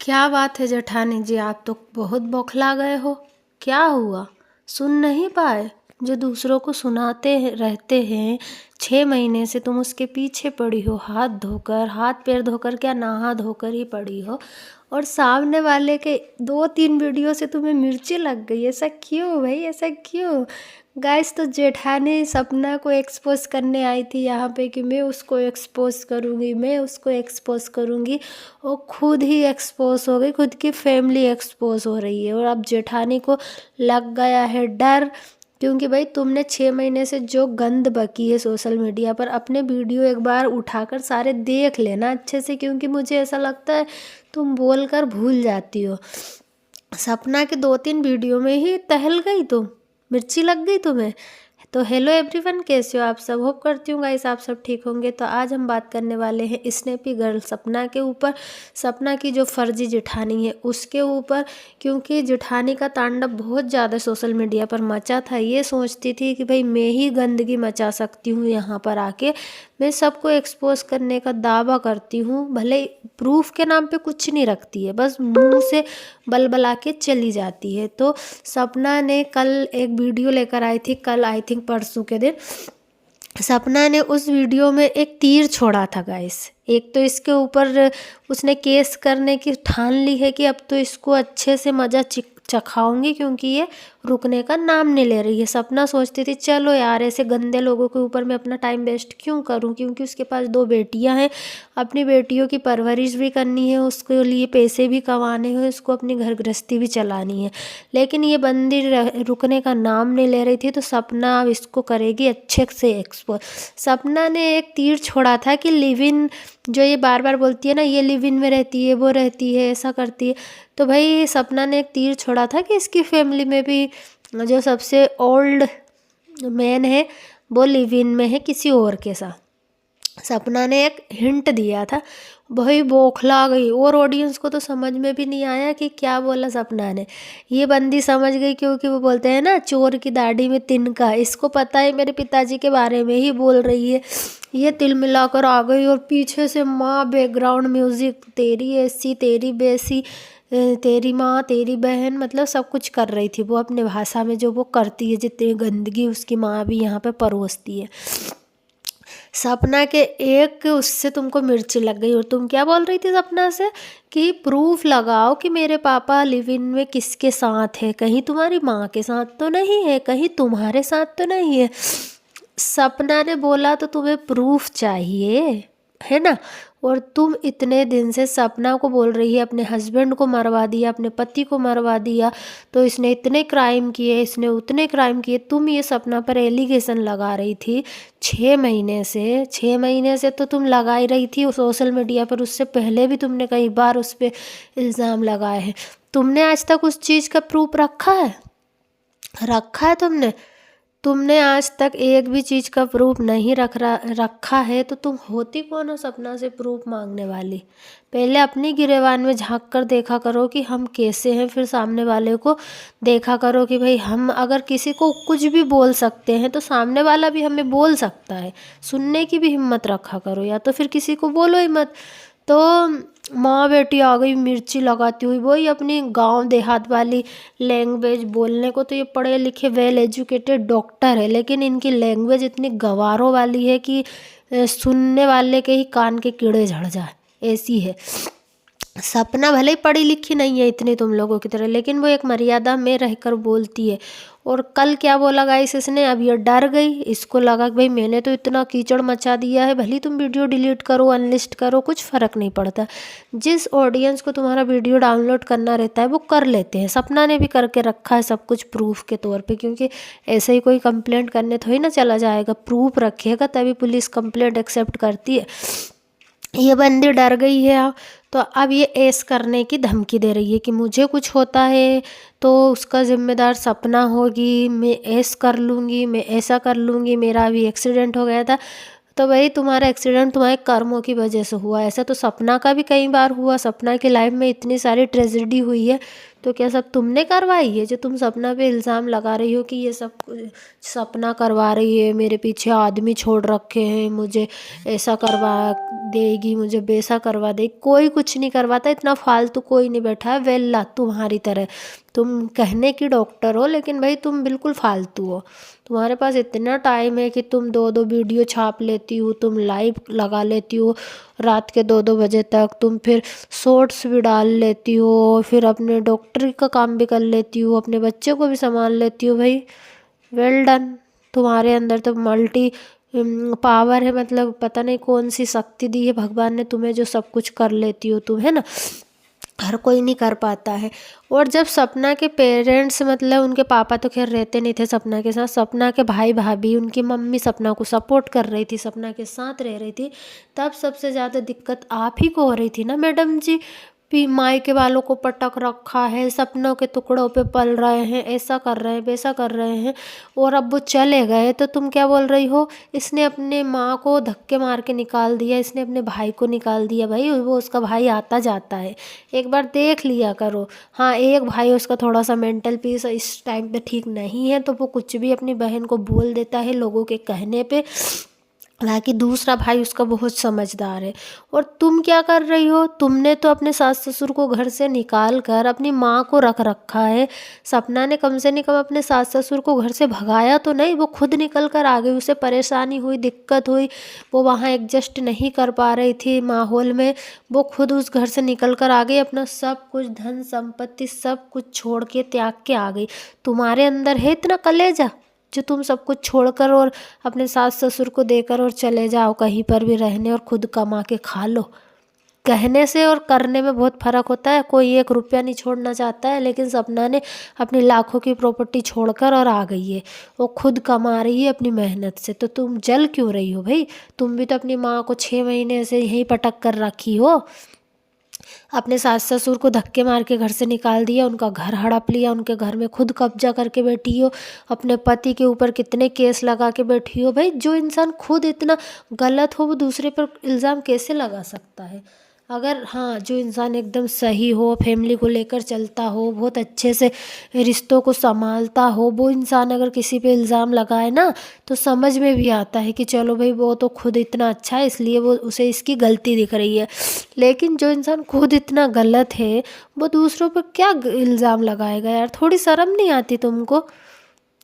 क्या बात है जेठानी जी, आप तो बहुत बौखला गए हो। क्या हुआ? सुन नहीं पाए? जो दूसरों को रहते हैं, 6 महीने से तुम उसके पीछे पड़ी हो, हाथ पैर धोकर, क्या नहा धोकर ही पड़ी हो। और सामने वाले के 2-3 वीडियो से तुम्हें मिर्ची लग गई। ऐसा क्यों भाई, ऐसा क्यों? गाइस, तो जेठानी सपना को एक्सपोज करने आई थी यहाँ पे कि मैं उसको एक्सपोज करूँगी, मैं उसको एक्सपोज करूँगी। वो खुद ही एक्सपोज हो गई, खुद की फैमिली एक्सपोज हो रही है। और अब जेठानी को लग गया है डर, क्योंकि भाई तुमने 6 महीने से जो गंद बकी है सोशल मीडिया पर, अपने वीडियो एक बार उठाकर सारे देख लेना अच्छे से, क्योंकि मुझे ऐसा लगता है तुम बोलकर भूल जाती हो। सपना के 2-3 वीडियो में ही टहल गई तुम, मिर्ची लग गई तुम्हें। तो हेलो एवरीवन, कैसे हो आप सब? होप करती हूँ गाइस आप सब ठीक होंगे। तो आज हम बात करने वाले हैं स्नैपी गर्ल सपना के ऊपर, सपना की जो फर्जी जेठानी है उसके ऊपर। क्योंकि जेठानी का तांडव बहुत ज़्यादा सोशल मीडिया पर मचा था। ये सोचती थी कि भाई मैं ही गंदगी मचा सकती हूँ, यहाँ पर आके मैं सबको एक्सपोज करने का दावा करती हूँ। भले प्रूफ के नाम पे कुछ नहीं रखती है, बस मुंह से बलबला के चली जाती है। तो सपना ने कल एक वीडियो लेकर आई थी, कल आई थिंक परसों के दिन सपना ने उस वीडियो में एक तीर छोड़ा था गाइस। एक तो इसके ऊपर उसने केस करने की ठान ली है कि अब तो इसको अच्छे से मज़ा चखाऊंगी, क्योंकि ये रुकने का नाम नहीं ले रही है। सपना सोचती थी चलो यार, ऐसे गंदे लोगों के ऊपर मैं अपना टाइम वेस्ट क्यों करूं, क्योंकि उसके पास 2 बेटियां हैं, अपनी बेटियों की परवरिश भी करनी है, उसके लिए पैसे भी कमाने हैं, उसको अपनी घर गृहस्थी भी चलानी है। लेकिन ये बंदी रुकने का नाम नहीं ले रही थी। तो सपना अब इसको करेगी अच्छे से एक्सपोज। सपना ने एक तीर छोड़ा था कि लिव इन, जो ये बार बार बोलती है ना, ये लिव इन में रहती है, वो रहती है, ऐसा करती है। तो भाई सपना ने एक तीर छोड़ा था कि इसकी फैमिली में भी जो सबसे ओल्ड मैन है वो लिव इन में है किसी और के साथ। सपना ने एक हिंट दिया था। भाई बौखला गई, और ऑडियंस को तो समझ में भी नहीं आया कि क्या बोला सपना ने। ये बंदी समझ गई, क्योंकि वो बोलते हैं ना चोर की दाढ़ी में तिनका। इसको पता है मेरे पिताजी के बारे में ही बोल रही है। ये तिल मिलाकर आ गई और पीछे से माँ बैकग्राउंड म्यूजिक, तेरी ऐसी तेरी बेसी, तेरी माँ तेरी बहन, मतलब सब कुछ कर रही थी वो अपने भाषा में, जो वो करती है। जितनी गंदगी उसकी माँ भी यहाँ पे परोसती है। सपना के एक उससे तुमको मिर्ची लग गई, और तुम क्या बोल रही थी सपना से कि प्रूफ लगाओ कि मेरे पापा लिव इन में किसके साथ है, कहीं तुम्हारी माँ के साथ तो नहीं है, कहीं तुम्हारे साथ तो नहीं है। सपना ने बोला तो तुम्हें प्रूफ चाहिए, है ना? और तुम इतने दिन से सपना को बोल रही है अपने हस्बैंड को मरवा दिया, अपने पति को मरवा दिया, तो इसने इतने क्राइम किए, इसने उतने क्राइम किए। तुम ये सपना पर एलिगेशन लगा रही थी 6 महीने से तो तुम लगा ही रही थी सोशल मीडिया पर। उससे पहले भी तुमने कई बार उस पर इल्ज़ाम लगाए हैं। तुमने आज तक उस चीज़ का प्रूफ रखा है तुमने आज तक एक भी चीज़ का प्रूफ नहीं रखा है। तो तुम होती कौन हो सपना से प्रूफ मांगने वाली? पहले अपनी गिरेबान में झांक कर देखा करो कि हम कैसे हैं, फिर सामने वाले को देखा करो कि भाई हम अगर किसी को कुछ भी बोल सकते हैं तो सामने वाला भी हमें बोल सकता है। सुनने की भी हिम्मत रखा करो, या तो फिर किसी को बोलो ही मत। तो माँ बेटी आ गई मिर्ची लगाती हुई, वही अपनी गांव देहात वाली लैंग्वेज बोलने को। तो ये पढ़े लिखे वेल एजुकेटेड डॉक्टर है, लेकिन इनकी लैंग्वेज इतनी गवारों वाली है कि सुनने वाले के ही कान के कीड़े झड़ जाए, ऐसी है। सपना भले ही पढ़ी लिखी नहीं है इतनी तुम लोगों की तरह, लेकिन वो एक मर्यादा में रहकर बोलती है। और कल क्या बोला गाइस इसने, अब ये डर गई। इसको लगा कि भाई मैंने तो इतना कीचड़ मचा दिया है, भले तुम वीडियो डिलीट करो, अनलिस्ट करो, कुछ फ़र्क नहीं पड़ता। जिस ऑडियंस को तुम्हारा वीडियो डाउनलोड करना रहता है वो कर लेते हैं। सपना ने भी करके रखा है सब कुछ प्रूफ के तौर पे, क्योंकि ऐसे ही कोई कंप्लेंट करने थोड़ी ना चला जाएगा। प्रूफ रखेगा तभी पुलिस कंप्लेंट एक्सेप्ट करती है। ये बंदी डर गई है, तो अब ये ऐस करने की धमकी दे रही है कि मुझे कुछ होता है तो उसका जिम्मेदार सपना होगी, मैं ऐस कर लूँगी, मैं ऐसा कर लूँगी, मेरा अभी एक्सीडेंट हो गया था। तो भाई तुम्हारा एक्सीडेंट तुम्हारे कर्मों की वजह से हुआ। ऐसा तो सपना का भी कई बार हुआ, सपना की लाइफ में इतनी सारी ट्रेजेडी हुई है। तो क्या सब तुमने करवाई है जो तुम सपना पे इल्ज़ाम लगा रही हो कि ये सब सपना करवा रही है, मेरे पीछे आदमी छोड़ रखे हैं, मुझे ऐसा करवा देगी, मुझे वैसा करवा देगी। कोई कुछ नहीं करवाता, इतना फालतू कोई नहीं बैठा है वेल्ला तुम्हारी तरह। तुम कहने की डॉक्टर हो लेकिन भाई तुम बिल्कुल फालतू हो। तुम्हारे पास इतना टाइम है कि तुम 2-2 वीडियो छाप लेती हो, तुम लाइव लगा लेती हो रात के 2-2 बजे तक, तुम फिर शॉर्ट्स भी डाल लेती हो, फिर अपने डॉक्टरी का काम भी कर लेती हो, अपने बच्चे को भी संभाल लेती हो। भाई वेल डन, तुम्हारे अंदर तो मल्टी पावर है, मतलब पता नहीं कौन सी शक्ति दी है भगवान ने तुम्हें जो सब कुछ कर लेती हो तुम, है ना। हर कोई नहीं कर पाता है। और जब सपना के पेरेंट्स, मतलब उनके पापा तो खैर रहते नहीं थे सपना के साथ, सपना के भाई भाभी, उनकी मम्मी सपना को सपोर्ट कर रही थी, सपना के साथ रह रही थी, तब सबसे ज़्यादा दिक्कत आप ही को हो रही थी ना मैडम जी। मायके वालों को पटक रखा है, सपनों के टुकड़ों पे पल रहे हैं, ऐसा कर रहे हैं वैसा कर रहे हैं, और अब वो चले गए तो तुम क्या बोल रही हो, इसने अपने माँ को धक्के मार के निकाल दिया, इसने अपने भाई को निकाल दिया। भाई वो उसका भाई आता जाता है, एक बार देख लिया करो। हाँ, एक भाई उसका थोड़ा सा मेंटल पीस इस टाइम पे ठीक नहीं है तो वो कुछ भी अपनी बहन को बोल देता है लोगों के कहने पे, हालांकि दूसरा भाई उसका बहुत समझदार है। और तुम क्या कर रही हो, तुमने तो अपने सास ससुर को घर से निकाल कर अपनी माँ को रख रखा है। सपना ने कम से कम अपने सास ससुर को घर से भगाया तो नहीं, वो खुद निकल कर आ गई, उसे परेशानी हुई, दिक्कत हुई, वो वहाँ एडजस्ट नहीं कर पा रही थी माहौल में, वो खुद उस घर से निकल कर आ गई, अपना सब कुछ धन संपत्ति सब कुछ छोड़ के त्याग के आ गई। तुम्हारे अंदर है इतना कलेजा जो तुम सब कुछ छोड़कर और अपने सास ससुर को देकर और चले जाओ कहीं पर भी रहने और खुद कमा के खा लो। कहने से और करने में बहुत फ़र्क होता है। कोई 1 रुपया नहीं छोड़ना चाहता है, लेकिन सपना ने अपनी लाखों की प्रॉपर्टी छोड़कर और आ गई है, वो खुद कमा रही है अपनी मेहनत से। तो तुम जल क्यों रही हो भाई, तुम भी तो अपनी माँ को 6 महीने से यहीं पटक कर रखी हो, अपने सास ससुर को धक्के मार के घर से निकाल दिया, उनका घर हड़प लिया, उनके घर में खुद कब्जा करके बैठी हो, अपने पति के ऊपर कितने केस लगा के बैठी हो। भाई जो इंसान खुद इतना गलत हो वो दूसरे पर इल्ज़ाम कैसे लगा सकता है। अगर हाँ, जो इंसान एकदम सही हो, फैमिली को लेकर चलता हो, बहुत अच्छे से रिश्तों को संभालता हो, वो इंसान अगर किसी पे इल्ज़ाम लगाए ना तो समझ में भी आता है कि चलो भाई वो तो खुद इतना अच्छा है इसलिए वो उसे इसकी गलती दिख रही है। लेकिन जो इंसान खुद इतना गलत है वो दूसरों पर क्या इल्ज़ाम लगाएगा यार, थोड़ी शर्म नहीं आती तुमको।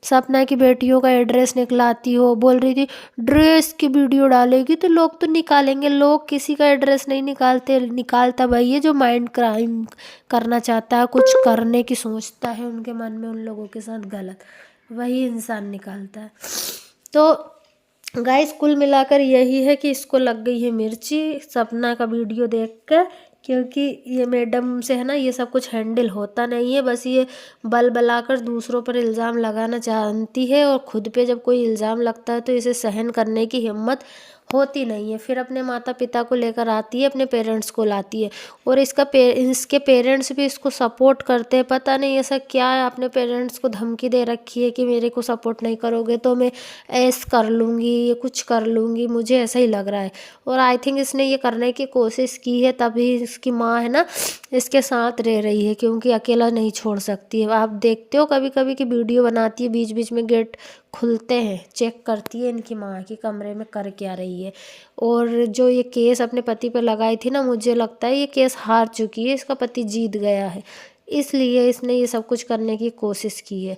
सपना की बेटियों का एड्रेस निकलाती हो, बोल रही थी ड्रेस की वीडियो डालेगी तो लोग तो निकालेंगे, लोग किसी का एड्रेस नहीं निकालते, निकालता भाई ये जो माइंड क्राइम करना चाहता है, कुछ करने की सोचता है उनके मन में, उन लोगों के साथ गलत, वही इंसान निकालता है। तो गाइस कुल मिलाकर यही है कि इसको लग गई है मिर्ची सपना का वीडियो देखकर, क्योंकि ये मैडम से है ना ये सब कुछ हैंडल होता नहीं है, बस ये बल बलाकर दूसरों पर इल्ज़ाम लगाना जानती है, और खुद पे जब कोई इल्ज़ाम लगता है तो इसे सहन करने की हिम्मत होती नहीं है, फिर अपने माता पिता को लेकर आती है, अपने पेरेंट्स को लाती है, और इसके पेरेंट्स भी इसको सपोर्ट करते हैं। पता नहीं ऐसा क्या है, अपने पेरेंट्स को धमकी दे रखी है कि मेरे को सपोर्ट नहीं करोगे तो मैं ऐस कर लूँगी, ये कुछ कर लूँगी, मुझे ऐसा ही लग रहा है। और आई थिंक इसने ये करने की कोशिश की है, तभी इसकी माँ है ना इसके साथ रह रही है, क्योंकि अकेला नहीं छोड़ सकती है। आप देखते हो कभी कभी कि वीडियो बनाती है, बीच बीच में गेट खुलते हैं, चेक करती है इनकी माँ की कमरे में कर क्या रही है। और जो ये केस अपने पति पर लगाई थी ना, मुझे लगता है ये केस हार चुकी है, इसका पति जीत गया है, इसलिए इसने ये सब कुछ करने की कोशिश की है।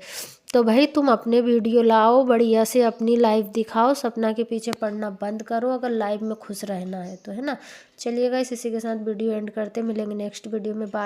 तो भाई तुम अपने वीडियो लाओ, बढ़िया से अपनी लाइफ दिखाओ, सपना के पीछे पड़ना बंद करो अगर लाइफ में खुश रहना है तो, है ना। चलिए गाइस इसी के साथ वीडियो एंड करते, मिलेंगे नेक्स्ट वीडियो में, बाय।